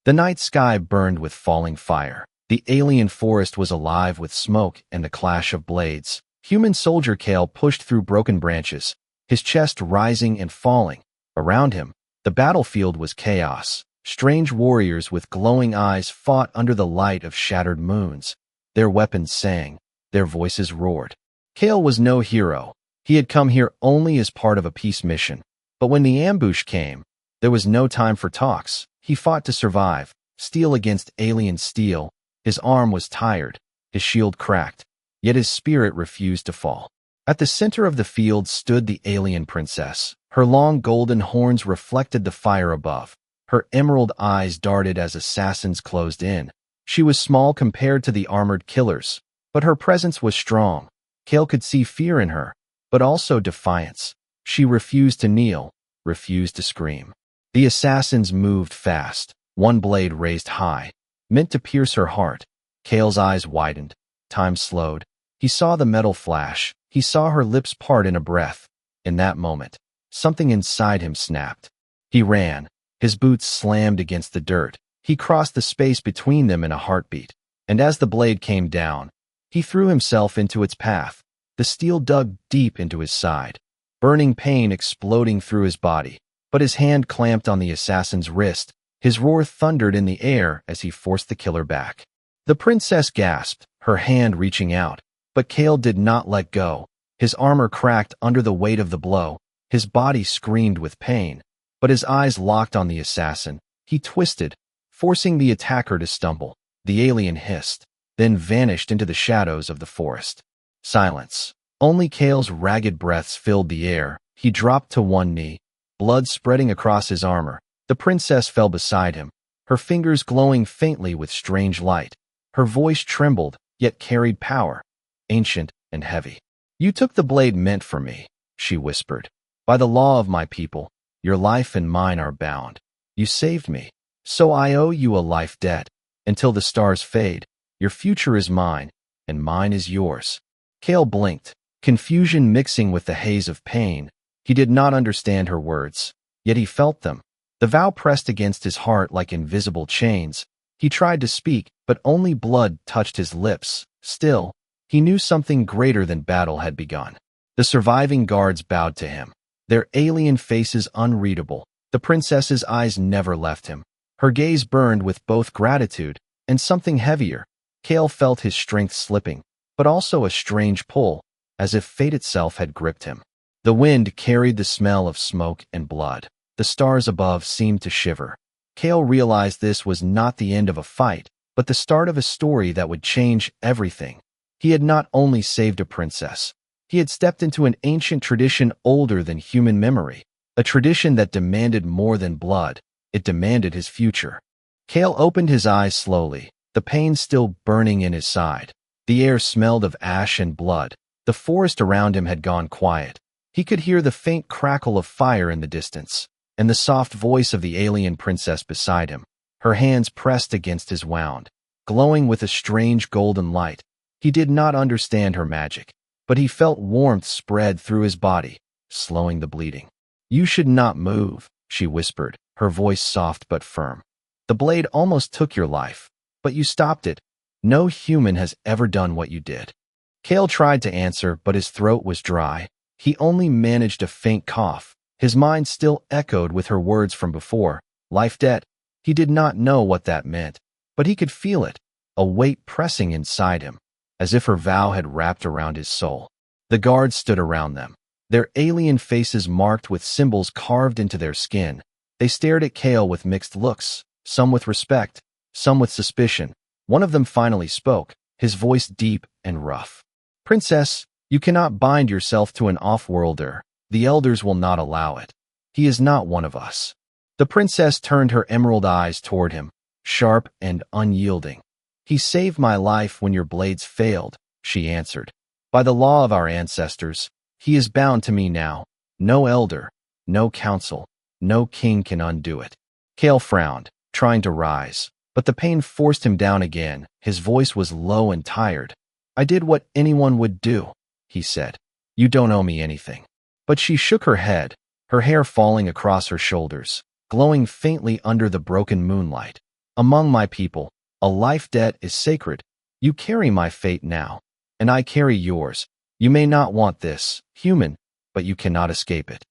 The night sky burned with falling fire. The alien forest was alive with smoke and the clash of blades. Human soldier Kale pushed through broken branches, his chest rising and falling. Around him, the battlefield was chaos. Strange warriors with glowing eyes fought under the light of shattered moons. Their weapons sang, their voices roared. Kale was no hero. He had come here only as part of a peace mission. But when the ambush came, there was no time for talks. He fought to survive, steel against alien steel. His arm was tired, his shield cracked, yet his spirit refused to fall. At the center of the field stood the alien princess. Her long golden horns reflected the fire above. Her emerald eyes darted as assassins closed in. She was small compared to the armored killers, but her presence was strong. Kale could see fear in her, but also defiance. She refused to kneel, refused to scream. The assassins moved fast, one blade raised high, meant to pierce her heart. Kale's eyes widened. Time slowed. He saw the metal flash. He saw her lips part in a breath. In that moment, something inside him snapped. He ran. His boots slammed against the dirt. He crossed the space between them in a heartbeat. And as the blade came down, he threw himself into its path. The steel dug deep into his side, burning pain exploding through his body. But his hand clamped on the assassin's wrist. His roar thundered in the air as he forced the killer back. The princess gasped, her hand reaching out. But Kale did not let go. His armor cracked under the weight of the blow. His body screamed with pain. But his eyes locked on the assassin. He twisted, forcing the attacker to stumble. The alien hissed, then vanished into the shadows of the forest. Silence. Only Kale's ragged breaths filled the air. He dropped to one knee, blood spreading across his armor. The princess fell beside him, her fingers glowing faintly with strange light. Her voice trembled, yet carried power, ancient and heavy. "You took the blade meant for me," she whispered. "By the law of my people, your life and mine are bound. You saved me, so I owe you a life debt. Until the stars fade, your future is mine, and mine is yours." Kale blinked, confusion mixing with the haze of pain. He did not understand her words, yet he felt them. The vow pressed against his heart like invisible chains. He tried to speak, but only blood touched his lips. Still, he knew something greater than battle had begun. The surviving guards bowed to him, their alien faces unreadable. The princess's eyes never left him. Her gaze burned with both gratitude and something heavier. Kale felt his strength slipping, but also a strange pull, as if fate itself had gripped him. The wind carried the smell of smoke and blood. The stars above seemed to shiver. Kale realized this was not the end of a fight, but the start of a story that would change everything. He had not only saved a princess, he had stepped into an ancient tradition older than human memory, a tradition that demanded more than blood. It demanded his future. Kale opened his eyes slowly, the pain still burning in his side. The air smelled of ash and blood. The forest around him had gone quiet. He could hear the faint crackle of fire in the distance, and the soft voice of the alien princess beside him, her hands pressed against his wound, glowing with a strange golden light. He did not understand her magic, but he felt warmth spread through his body, slowing the bleeding. "You should not move," she whispered, her voice soft but firm. "The blade almost took your life, but you stopped it. No human has ever done what you did." Kale tried to answer, but his throat was dry. He only managed a faint cough. His mind still echoed with her words from before. Life debt. He did not know what that meant, but he could feel it, a weight pressing inside him, as if her vow had wrapped around his soul. The guards stood around them, their alien faces marked with symbols carved into their skin. They stared at Kale with mixed looks, some with respect, some with suspicion. One of them finally spoke, his voice deep and rough. "Princess, you cannot bind yourself to an off-worlder. The elders will not allow it. He is not one of us." The princess turned her emerald eyes toward him, sharp and unyielding. "He saved my life when your blades failed," she answered. "By the law of our ancestors, he is bound to me now. No elder, no council, no king can undo it." Kale frowned, trying to rise, but the pain forced him down again. His voice was low and tired. "I did what anyone would do," he said. "You don't owe me anything." But she shook her head, her hair falling across her shoulders, glowing faintly under the broken moonlight. Among my people, a life debt is sacred. You carry my fate now, and I carry yours. You may not want this, human, but you cannot escape it.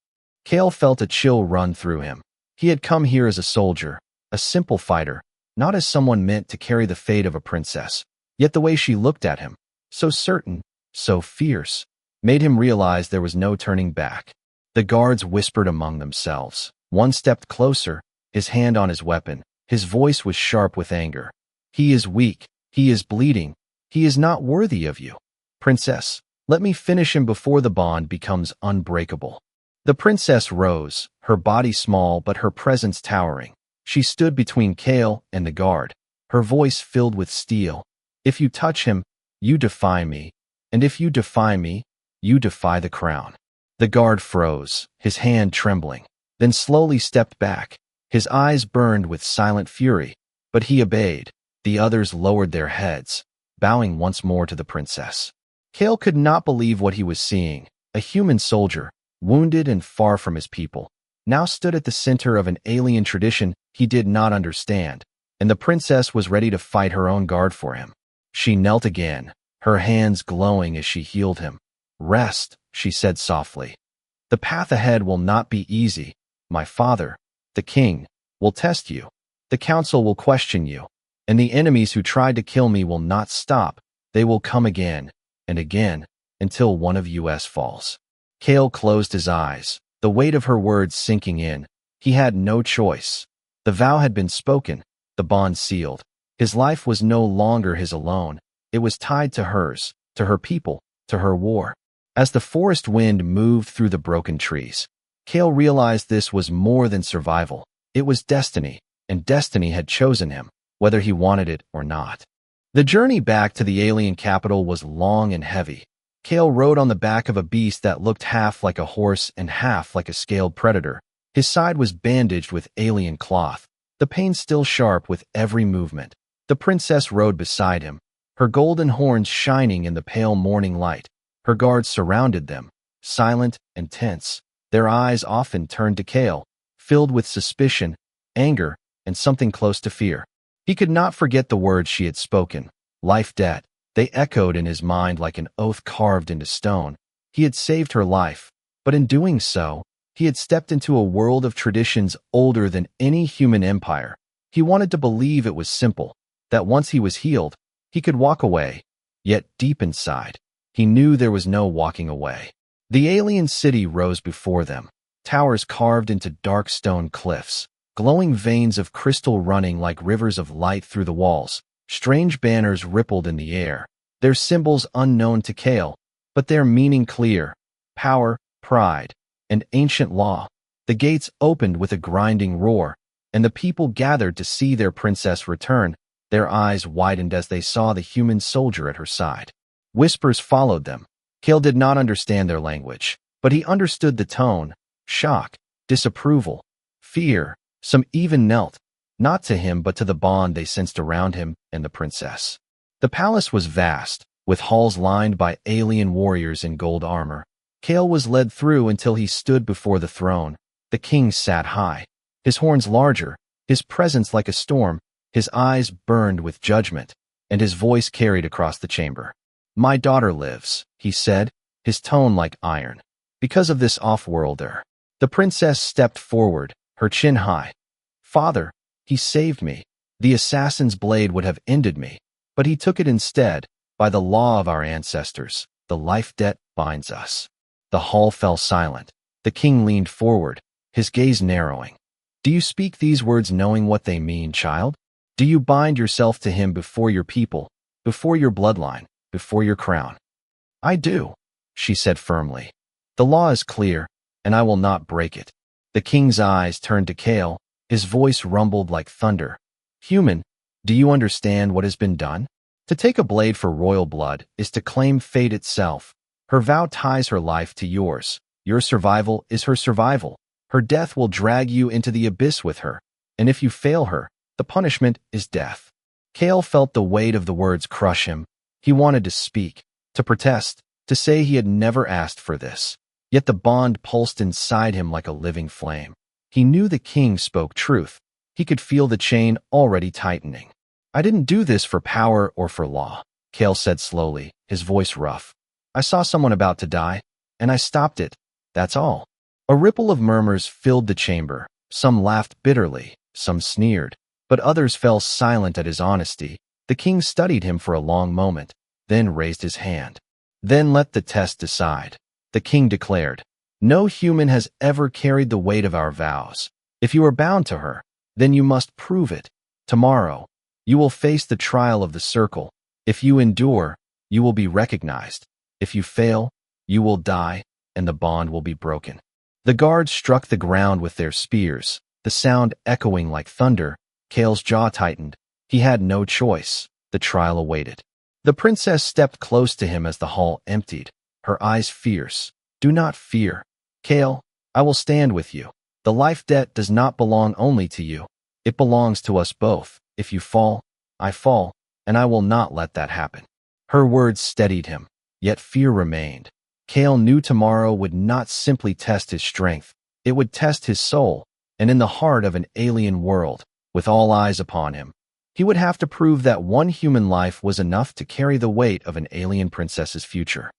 Kale felt a chill run through him. He had come here as a soldier, a simple fighter, not as someone meant to carry the fate of a princess. Yet the way she looked at him, so certain, so fierce, made him realize there was no turning back. The guards whispered among themselves. One stepped closer, his hand on his weapon. His voice was sharp with anger. He is weak. He is bleeding. He is not worthy of you. Princess, let me finish him before the bond becomes unbreakable. The princess rose, her body small but her presence towering. She stood between Kale and the guard, her voice filled with steel. If you touch him, you defy me, and if you defy me, you defy the crown. The guard froze, his hand trembling, then slowly stepped back. His eyes burned with silent fury, but he obeyed. The others lowered their heads, bowing once more to the princess. Kale could not believe what he was seeing. A human soldier, wounded and far from his people, now stood at the center of an alien tradition he did not understand, and the princess was ready to fight her own guard for him. She knelt again, her hands glowing as she healed him. Rest, she said softly. The path ahead will not be easy. My father, the king, will test you. The council will question you. And the enemies who tried to kill me will not stop. They will come again and again until one of us falls. Kale closed his eyes, the weight of her words sinking in. He had no choice. The vow had been spoken, the bond sealed. His life was no longer his alone. It was tied to hers, to her people, to her war. As the forest wind moved through the broken trees, Kale realized this was more than survival. It was destiny, and destiny had chosen him, whether he wanted it or not. The journey back to the alien capital was long and heavy. Kale rode on the back of a beast that looked half like a horse and half like a scaled predator. His side was bandaged with alien cloth, the pain still sharp with every movement. The princess rode beside him, her golden horns shining in the pale morning light. Her guards surrounded them, silent and tense, their eyes often turned to Kale, filled with suspicion, anger, and something close to fear. He could not forget the words she had spoken. Life debt. They echoed in his mind like an oath carved into stone. He had saved her life, but in doing so, he had stepped into a world of traditions older than any human empire. He wanted to believe it was simple, that once he was healed, he could walk away. Yet deep inside, he knew there was no walking away. The alien city rose before them, towers carved into dark stone cliffs, glowing veins of crystal running like rivers of light through the walls. Strange banners rippled in the air, their symbols unknown to Kale, but their meaning clear: power, pride, and ancient law. The gates opened with a grinding roar, and the people gathered to see their princess return. Their eyes widened as they saw the human soldier at her side. Whispers followed them. Kale did not understand their language, but he understood the tone: shock, disapproval, fear. Some even knelt, not to him but to the bond they sensed around him and the princess. The palace was vast, with halls lined by alien warriors in gold armor. Kale was led through until he stood before the throne. The king sat high, his horns larger, his presence like a storm, his eyes burned with judgment, and his voice carried across the chamber. My daughter lives, he said, his tone like iron. Because of this off-worlder. The princess stepped forward, her chin high. Father, he saved me. The assassin's blade would have ended me, but he took it instead. By the law of our ancestors, the life debt binds us. The hall fell silent. The king leaned forward, his gaze narrowing. Do you speak these words knowing what they mean, child? Do you bind yourself to him before your people, before your bloodline, before your crown? I do, she said firmly. The law is clear, and I will not break it. The king's eyes turned to Kale, his voice rumbled like thunder. Human, do you understand what has been done? To take a blade for royal blood is to claim fate itself. Her vow ties her life to yours. Your survival is her survival. Her death will drag you into the abyss with her, and if you fail her, the punishment is death. Kale felt the weight of the words crush him. He wanted to speak, to protest, to say he had never asked for this. Yet the bond pulsed inside him like a living flame. He knew the king spoke truth. He could feel the chain already tightening. I didn't do this for power or for law, Kale said slowly, his voice rough. I saw someone about to die, and I stopped it. That's all. A ripple of murmurs filled the chamber. Some laughed bitterly, some sneered, but others fell silent at his honesty. The king studied him for a long moment, then raised his hand. Then let the test decide. The king declared, no human has ever carried the weight of our vows. If you are bound to her, then you must prove it. Tomorrow, you will face the trial of the circle. If you endure, you will be recognized. If you fail, you will die, and the bond will be broken. The guards struck the ground with their spears, the sound echoing like thunder. Kale's jaw tightened. He had no choice. The trial awaited. The princess stepped close to him as the hall emptied, her eyes fierce. Do not fear. Kale, I will stand with you. The life debt does not belong only to you. It belongs to us both. If you fall, I fall, and I will not let that happen. Her words steadied him, yet fear remained. Kale knew tomorrow would not simply test his strength. It would test his soul, and in the heart of an alien world, with all eyes upon him, he would have to prove that one human life was enough to carry the weight of an alien princess's future.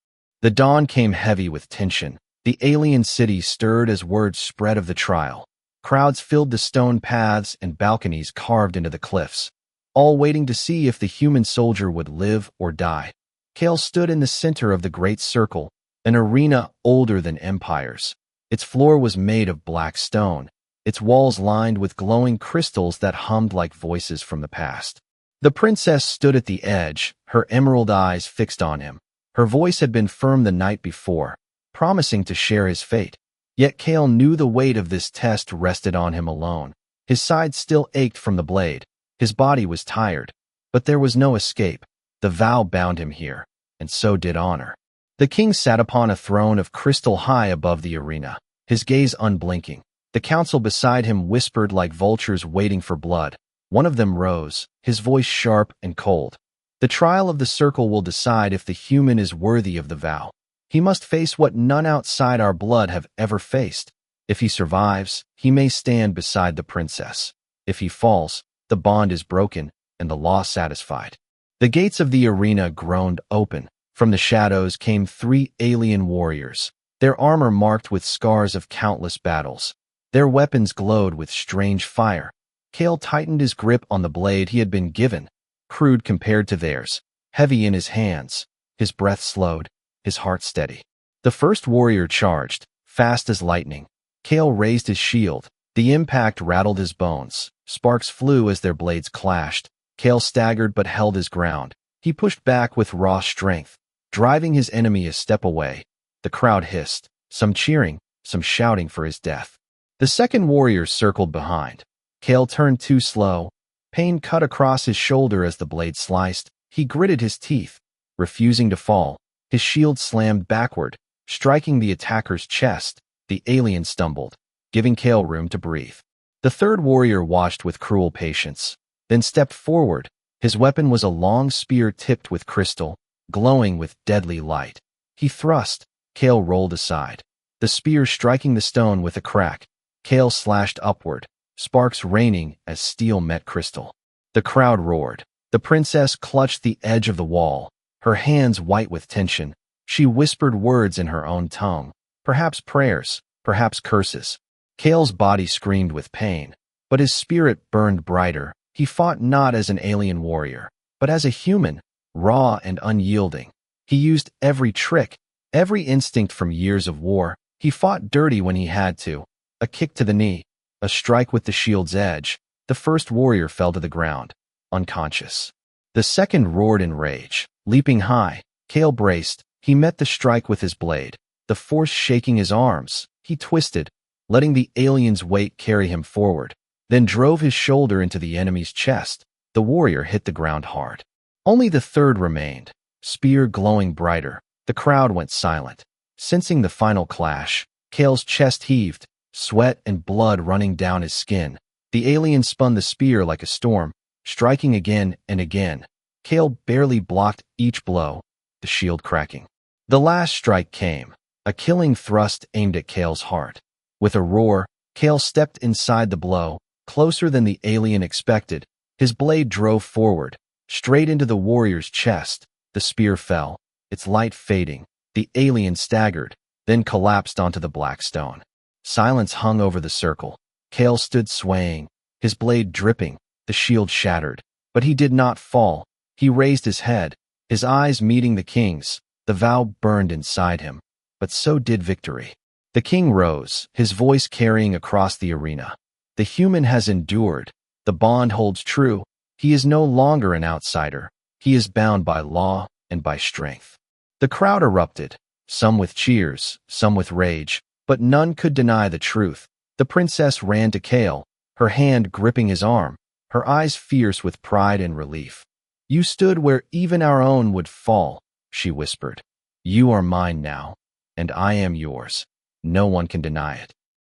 The dawn came heavy with tension. The alien city stirred as word spread of the trial. Crowds filled the stone paths and balconies carved into the cliffs, all waiting to see if the human soldier would live or die. Kale stood in the center of the great circle, an arena older than empires. Its floor was made of black stone, its walls lined with glowing crystals that hummed like voices from the past. The princess stood at the edge, her emerald eyes fixed on him. Her voice had been firm the night before, promising to share his fate. Yet Kale knew the weight of this test rested on him alone. His side still ached from the blade. His body was tired, but there was no escape. The vow bound him here, and so did honor. The king sat upon a throne of crystal high above the arena, his gaze unblinking. The council beside him whispered like vultures waiting for blood. One of them rose, his voice sharp and cold. The trial of the circle will decide if the human is worthy of the vow. He must face what none outside our blood have ever faced. If he survives, he may stand beside the princess. If he falls, the bond is broken and the law satisfied. The gates of the arena groaned open. From the shadows came 3 alien warriors, their armor marked with scars of countless battles. Their weapons glowed with strange fire. Kale tightened his grip on the blade he had been given, crude compared to theirs, heavy in his hands. His breath slowed, his heart steady. The first warrior charged, fast as lightning. Kale raised his shield. The impact rattled his bones. Sparks flew as their blades clashed. Kale staggered but held his ground. He pushed back with raw strength, driving his enemy a step away. The crowd hissed, some cheering, some shouting for his death. The second warrior circled behind. Kale turned too slow. Pain cut across his shoulder as the blade sliced. He gritted his teeth, refusing to fall. His shield slammed backward, striking the attacker's chest. The alien stumbled, giving Kale room to breathe. The third warrior watched with cruel patience, then stepped forward. His weapon was a long spear tipped with crystal, glowing with deadly light. He thrust. Kale rolled aside, the spear striking the stone with a crack. Kale slashed upward, sparks raining as steel met crystal. The crowd roared. The princess clutched the edge of the wall, her hands white with tension. She whispered words in her own tongue, perhaps prayers, perhaps curses. Kale's body screamed with pain, but his spirit burned brighter. He fought not as an alien warrior, but as a human, raw and unyielding. He used every trick, every instinct from years of war. He fought dirty when he had to. A kick to the knee, a strike with the shield's edge. The first warrior fell to the ground, unconscious. The second roared in rage, leaping high. Kale braced. He met the strike with his blade, the force shaking his arms. He twisted, letting the alien's weight carry him forward, then drove his shoulder into the enemy's chest. The warrior hit the ground hard. Only the third remained, spear glowing brighter. The crowd went silent. Sensing the final clash, Kale's chest heaved, sweat and blood running down his skin. The alien spun the spear like a storm, striking again and again. Kale barely blocked each blow, the shield cracking. The last strike came, a killing thrust aimed at Kale's heart. With a roar, Kale stepped inside the blow, Closer than the alien expected, his blade drove forward, straight into the warrior's chest. The spear fell, its light fading. The alien staggered, then collapsed onto the black stone. Silence hung over the circle. Kale stood swaying, his blade dripping, the shield shattered. But he did not fall. He raised his head, his eyes meeting the king's. The vow burned inside him, but so did victory. The king rose, his voice carrying across the arena. The human has endured. The bond holds true. He is no longer an outsider. He is bound by law and by strength. The crowd erupted, some with cheers, some with rage, but none could deny the truth. The princess ran to Kale, her hand gripping his arm, her eyes fierce with pride and relief. "You stood where even our own would fall," she whispered. "You are mine now, and I am yours. No one can deny it."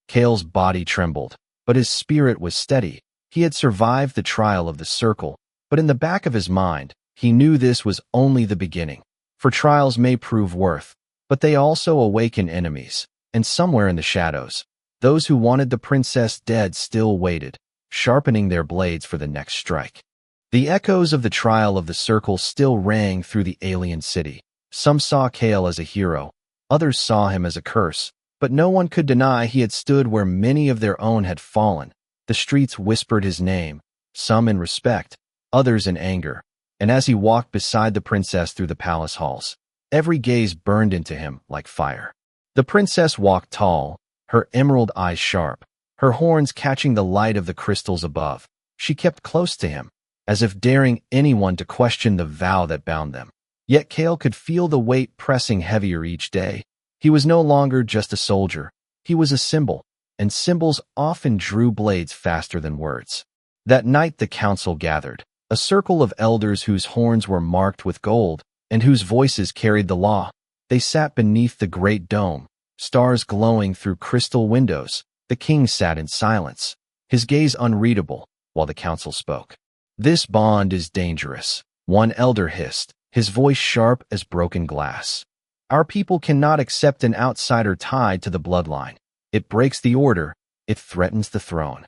Kale's body trembled, but his spirit was steady. He had survived the trial of the circle, but in the back of his mind, he knew this was only the beginning. For trials may prove worth, but they also awaken enemies, and somewhere in the shadows, those who wanted the princess dead still waited, sharpening their blades for the next strike. The echoes of the trial of the circle still rang through the alien city. Some saw Kale as a hero, others saw him as a curse, but no one could deny he had stood where many of their own had fallen. The streets whispered his name, some in respect, others in anger, and as he walked beside the princess through the palace halls, every gaze burned into him like fire. The princess walked tall, her emerald eyes sharp, her horns catching the light of the crystals above. She kept close to him, as if daring anyone to question the vow that bound them. Yet Kale could feel the weight pressing heavier each day. He was no longer just a soldier. He was a symbol, and symbols often drew blades faster than words. That night the council gathered, a circle of elders whose horns were marked with gold, and whose voices carried the law. They sat beneath the great dome, stars glowing through crystal windows. The king sat in silence, his gaze unreadable, while the council spoke. "This bond is dangerous," one elder hissed, his voice sharp as broken glass. "Our people cannot accept an outsider tied to the bloodline. It breaks the order, it threatens the throne."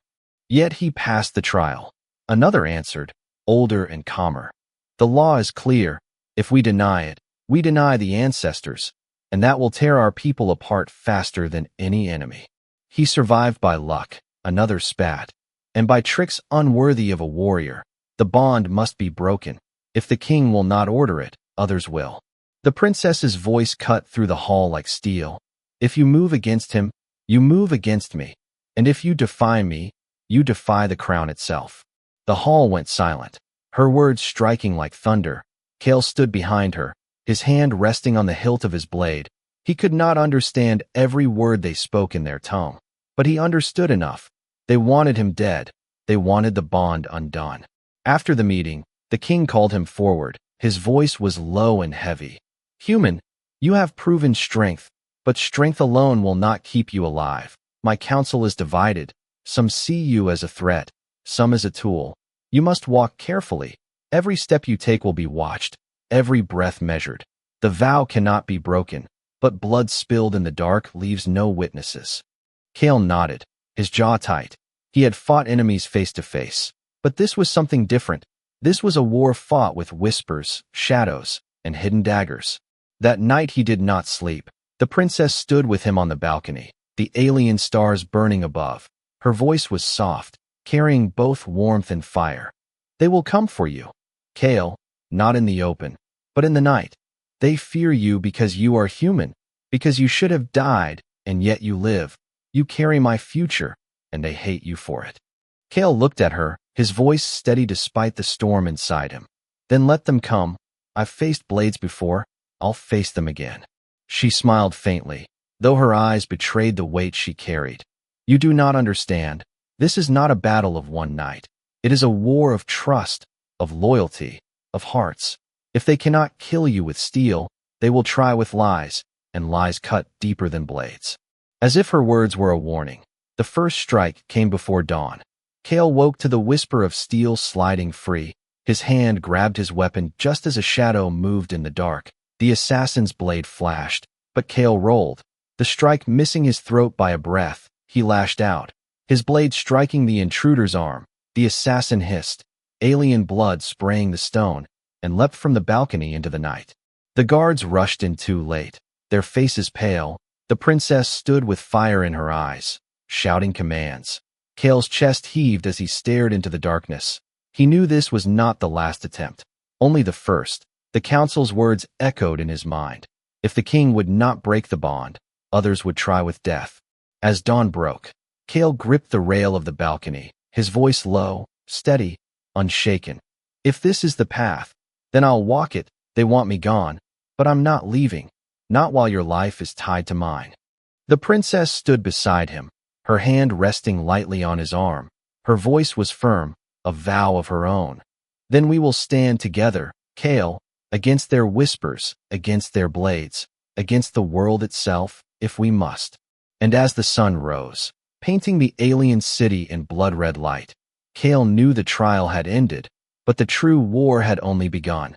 Yet he passed the trial. Another answered, older and calmer. "The law is clear. If we deny it, we deny the ancestors, and that will tear our people apart faster than any enemy." "He survived by luck," another spat, "and by tricks unworthy of a warrior. The bond must be broken. If the king will not order it, others will." The princess's voice cut through the hall like steel. "If you move against him, you move against me. And if you defy me, you defy the crown itself." The hall went silent, her words striking like thunder. Kale stood behind her, his hand resting on the hilt of his blade. He could not understand every word they spoke in their tongue, but he understood enough. They wanted him dead. They wanted the bond undone. After the meeting, the king called him forward. His voice was low and heavy. "Human, you have proven strength, but strength alone will not keep you alive. My council is divided. Some see you as a threat, some as a tool. You must walk carefully. Every step you take will be watched, every breath measured. The vow cannot be broken, but blood spilled in the dark leaves no witnesses." Kale nodded, his jaw tight. He had fought enemies face to face, but this was something different. This was a war fought with whispers, shadows, and hidden daggers. That night he did not sleep. The princess stood with him on the balcony, the alien stars burning above. Her voice was soft, carrying both warmth and fire. "They will come for you, Kale, not in the open, but in the night. They fear you because you are human, because you should have died, and yet you live. You carry my future, and they hate you for it." Kale looked at her, his voice steady despite the storm inside him. "Then let them come. I've faced blades before. I'll face them again." She smiled faintly, though her eyes betrayed the weight she carried. "You do not understand. This is not a battle of one night. It is a war of trust, of loyalty, of hearts. If they cannot kill you with steel, they will try with lies, and lies cut deeper than blades." As if her words were a warning, the first strike came before dawn. Kale woke to the whisper of steel sliding free. His hand grabbed his weapon just as a shadow moved in the dark. The assassin's blade flashed, but Kale rolled. The strike missing his throat by a breath, he lashed out, his blade striking the intruder's arm. The assassin hissed, alien blood spraying the stone, and leapt from the balcony into the night. The guards rushed in too late, their faces pale. The princess stood with fire in her eyes, shouting commands. Cale's chest heaved as he stared into the darkness. He knew this was not the last attempt, only the first. The council's words echoed in his mind. If the king would not break the bond, others would try with death. As dawn broke, Cale gripped the rail of the balcony, his voice low, steady, unshaken. If this is the path, then I'll walk it. They want me gone, but I'm not leaving, not while your life is tied to mine. The princess stood beside him, her hand resting lightly on his arm. Her voice was firm, a vow of her own. Then we will stand together, Cale, against their whispers, against their blades, against the world itself, if we must. And as the sun rose, painting the alien city in blood-red light, Cale knew the trial had ended, but the true war had only begun.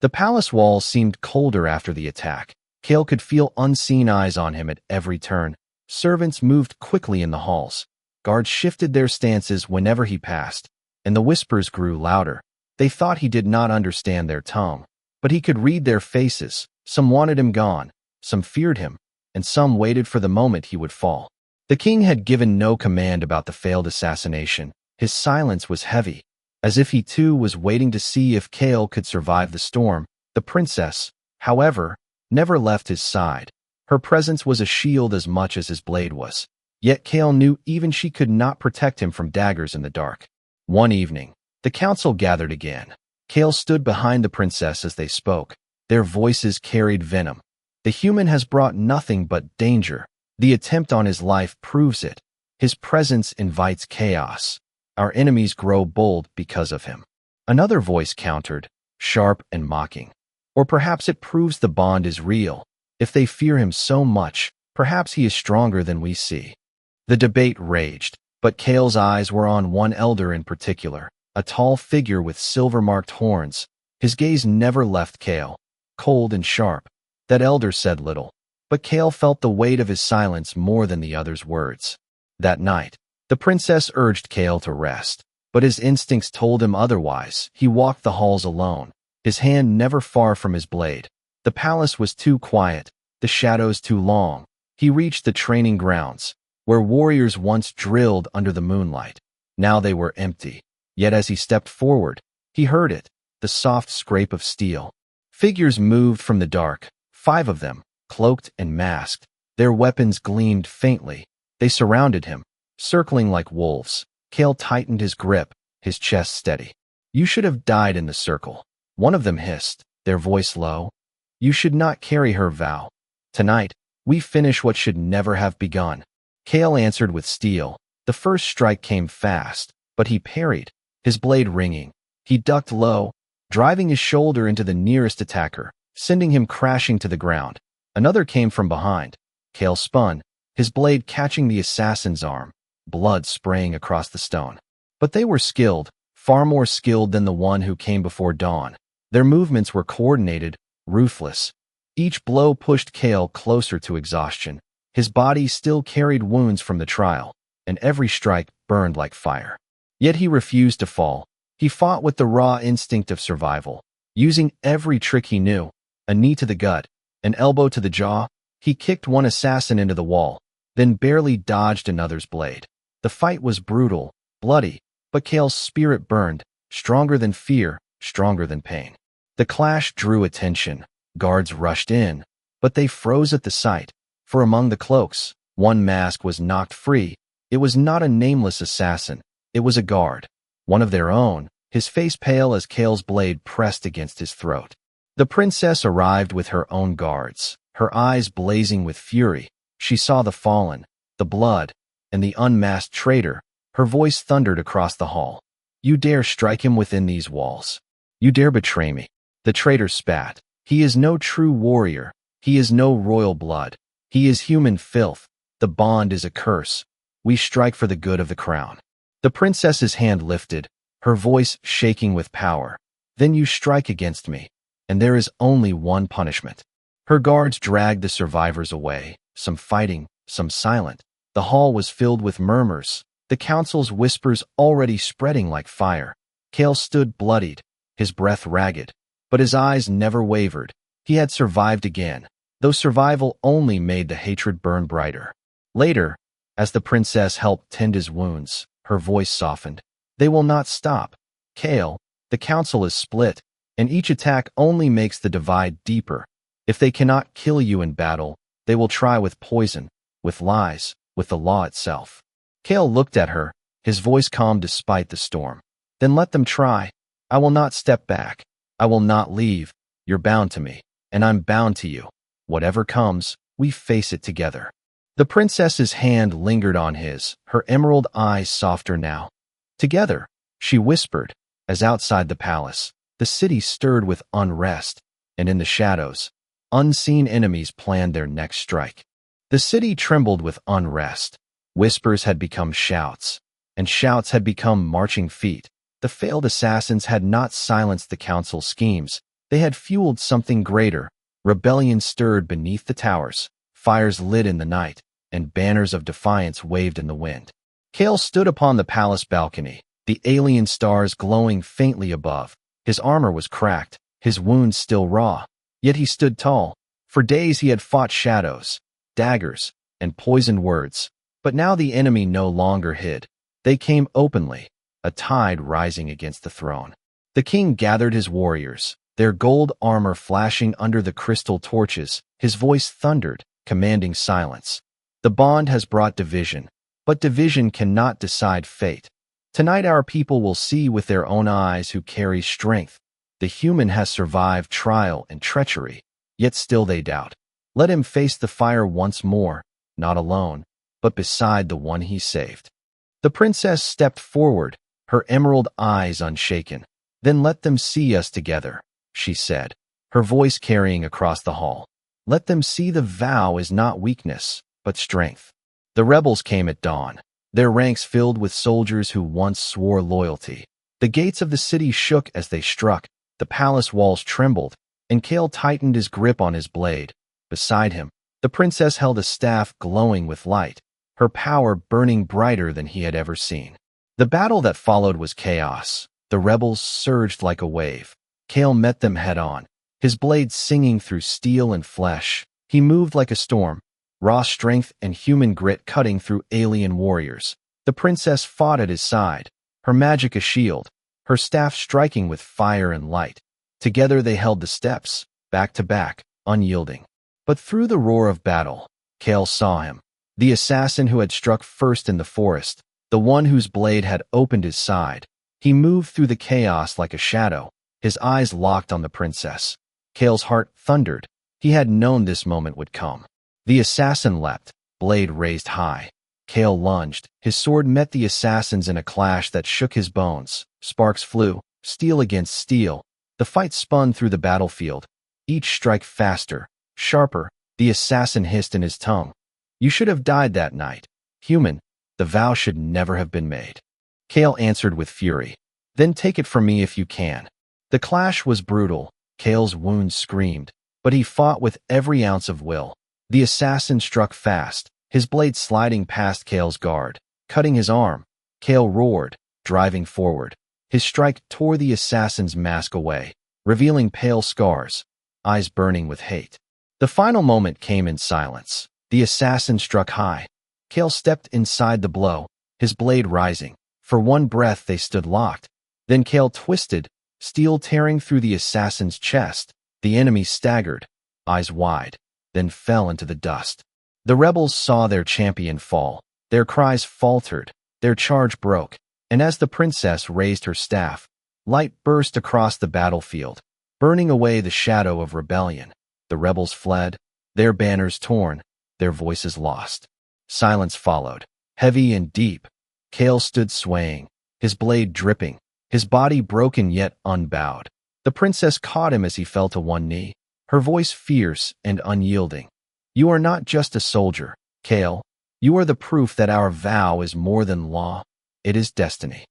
The palace walls seemed colder after the attack. Cale could feel unseen eyes on him at every turn. Servants moved quickly in the halls. Guards shifted their stances whenever he passed, and the whispers grew louder. They thought he did not understand their tongue, but he could read their faces. Some wanted him gone, some feared him, and some waited for the moment he would fall. The king had given no command about the failed assassination. His silence was heavy, as if he too was waiting to see if Cale could survive the storm. The princess, however, never left his side. Her presence was a shield as much as his blade was. Yet Cale knew even she could not protect him from daggers in the dark. One evening, the council gathered again. Cale stood behind the princess as they spoke. Their voices carried venom. The human has brought nothing but danger. The attempt on his life proves it. His presence invites chaos. Our enemies grow bold because of him. Another voice countered, sharp and mocking. Or perhaps it proves the bond is real. If they fear him so much, perhaps he is stronger than we see. The debate raged, but Cale's eyes were on one elder in particular, a tall figure with silver-marked horns. His gaze never left Cale, cold and sharp. That elder said little, but Cale felt the weight of his silence more than the other's words. That night, the princess urged Cale to rest, but his instincts told him otherwise. He walked the halls alone, his hand never far from his blade. The palace was too quiet, the shadows too long. He reached the training grounds, where warriors once drilled under the moonlight. Now they were empty. Yet as he stepped forward, he heard it, the soft scrape of steel. Figures moved from the dark, 5 of them, cloaked and masked. Their weapons gleamed faintly. They surrounded him, circling like wolves. Cale tightened his grip, his chest steady. You should have died in the circle. One of them hissed, their voice low. You should not carry her vow. Tonight, we finish what should never have begun. Cale answered with steel. The first strike came fast, but he parried, his blade ringing. He ducked low, driving his shoulder into the nearest attacker, sending him crashing to the ground. Another came from behind. Cale spun, his blade catching the assassin's arm, blood spraying across the stone. But they were skilled, far more skilled than the one who came before dawn. Their movements were coordinated, ruthless. Each blow pushed Cale closer to exhaustion. His body still carried wounds from the trial, and every strike burned like fire. Yet he refused to fall. He fought with the raw instinct of survival, using every trick he knew. A knee to the gut, an elbow to the jaw. He kicked one assassin into the wall, then barely dodged another's blade. The fight was brutal, bloody, but Cale's spirit burned, stronger than fear, stronger than pain. The clash drew attention. Guards rushed in, but they froze at the sight. For among the cloaks, one mask was knocked free. It was not a nameless assassin. It was a guard, one of their own, his face pale as Cale's blade pressed against his throat. The princess arrived with her own guards, her eyes blazing with fury. She saw the fallen, the blood, and the unmasked traitor. Her voice thundered across the hall. You dare strike him within these walls. You dare betray me. The traitor spat. He is no true warrior. He is no royal blood. He is human filth. The bond is a curse. We strike for the good of the crown. The princess's hand lifted, her voice shaking with power. Then you strike against me, and there is only one punishment. Her guards dragged the survivors away, some fighting, some silent. The hall was filled with murmurs. the council's whispers already spreading like fire. Kale stood bloodied, his breath ragged, but his eyes never wavered. He had survived again, though survival only made the hatred burn brighter. Later, as the princess helped tend his wounds, her voice softened. They will not stop. Kale, the council is split, and each attack only makes the divide deeper. If they cannot kill you in battle, they will try with poison, with lies, with the law itself. Kale looked at her, his voice calm despite the storm. Then let them try. I will not step back. I will not leave. You're bound to me, and I'm bound to you. Whatever comes, we face it together. The princess's hand lingered on his, her emerald eyes softer now. Together, she whispered, as outside the palace, the city stirred with unrest, and in the shadows, unseen enemies planned their next strike. The city trembled with unrest. Whispers had become shouts, and shouts had become marching feet. The failed assassins had not silenced the council's schemes. They had fueled something greater. Rebellion stirred beneath the towers. Fires lit in the night, and banners of defiance waved in the wind. Kale stood upon the palace balcony, the alien stars glowing faintly above. His armor was cracked, his wounds still raw, yet he stood tall. For days he had fought shadows, daggers, and poisoned words, but now the enemy no longer hid. They came openly, a tide rising against the throne. The king gathered his warriors, their gold armor flashing under the crystal torches. His voice thundered, commanding silence. The bond has brought division, but division cannot decide fate. Tonight our people will see with their own eyes who carries strength. The human has survived trial and treachery, yet still they doubt. Let him face the fire once more, not alone, but beside the one he saved. The princess stepped forward, her emerald eyes unshaken. Then let them see us together, she said, her voice carrying across the hall. Let them see the vow is not weakness, but strength. The rebels came at dawn, their ranks filled with soldiers who once swore loyalty. The gates of the city shook as they struck, the palace walls trembled, and Kale tightened his grip on his blade. Beside him, the princess held a staff glowing with light, her power burning brighter than he had ever seen. The battle that followed was chaos. The rebels surged like a wave. Kale met them head-on, his blade singing through steel and flesh. He moved like a storm, raw strength and human grit cutting through alien warriors. The princess fought at his side, her magic a shield, her staff striking with fire and light. Together they held the steps, back to back, unyielding. But through the roar of battle, Kale saw him, the assassin who had struck first in the forest, the one whose blade had opened his side. He moved through the chaos like a shadow, his eyes locked on the princess. Kale's heart thundered. He had known this moment would come. The assassin leapt, blade raised high. Kale lunged. His sword met the assassin's in a clash that shook his bones. Sparks flew, steel against steel. The fight spun through the battlefield, each strike faster, sharper. The assassin hissed in his tongue. You should have died that night. Human, the vow should never have been made. Kale answered with fury. Then take it from me if you can. The clash was brutal. Kale's wounds screamed, but he fought with every ounce of will. The assassin struck fast, his blade sliding past Kale's guard, cutting his arm. Kale roared, driving forward. His strike tore the assassin's mask away, revealing pale scars, eyes burning with hate. The final moment came in silence. The assassin struck high. Kale stepped inside the blow, his blade rising. For one breath they stood locked. Then Kale twisted, steel tearing through the assassin's chest. The enemy staggered, eyes wide, then fell into the dust. The rebels saw their champion fall. Their cries faltered, their charge broke, and as the princess raised her staff, light burst across the battlefield, burning away the shadow of rebellion. The rebels fled, their banners torn, their voices lost. Silence followed, heavy and deep. Kale stood swaying, his blade dripping, his body broken yet unbowed. The princess caught him as he fell to one knee, her voice fierce and unyielding. You are not just a soldier, Kale. You are the proof that our vow is more than law. It is destiny.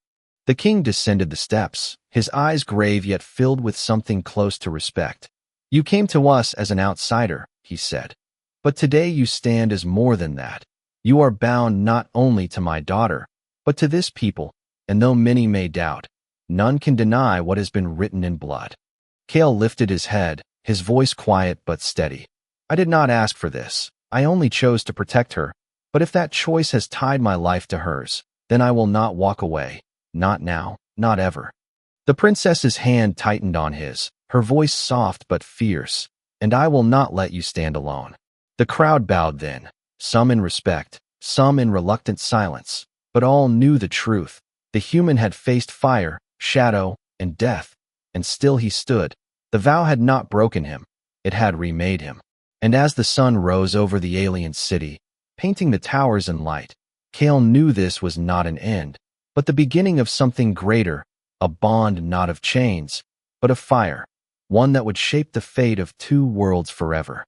The king descended the steps, his eyes grave yet filled with something close to respect. You came to us as an outsider, he said. But today you stand as more than that. You are bound not only to my daughter, But to this people, and though many may doubt, none can deny what has been written in blood. Kale lifted his head, his voice quiet but steady. I did not ask for this. I only chose to protect her. But if that choice has tied my life to hers, then I will not walk away. Not now, not ever. The princess's hand tightened on his, her voice soft but fierce. And I will not let you stand alone. The crowd bowed then, some in respect, some in reluctant silence, but all knew the truth. The human had faced fire, shadow, and death, and still he stood. The vow had not broken him, it had remade him. And as the sun rose over the alien city, painting the towers in light, Kale knew this was not an end, but the beginning of something greater, a bond not of chains, but of fire, one that would shape the fate of two worlds forever.